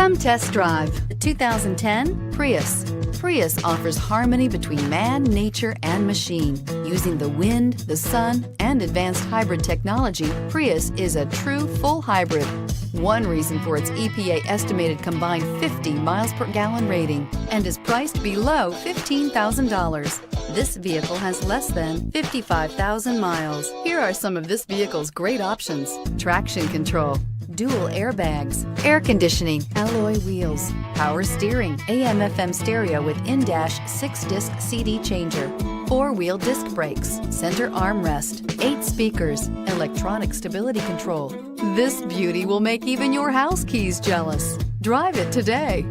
Come test drive the 2010 Prius. Prius offers harmony between man, nature, and machine. Using the wind, the sun, and advanced hybrid technology, Prius is a true full hybrid. One reason for its EPA estimated combined 50 miles per gallon rating and is priced below $15,000. This vehicle has less than 55,000 miles. Here are some of this vehicle's great options: traction control, dual airbags, air conditioning, alloy wheels, power steering, AM/FM stereo with in-dash 6-disc CD changer, 4-wheel disc brakes, center armrest, 8 speakers, electronic stability control. This beauty will make even your house keys jealous. Drive it today.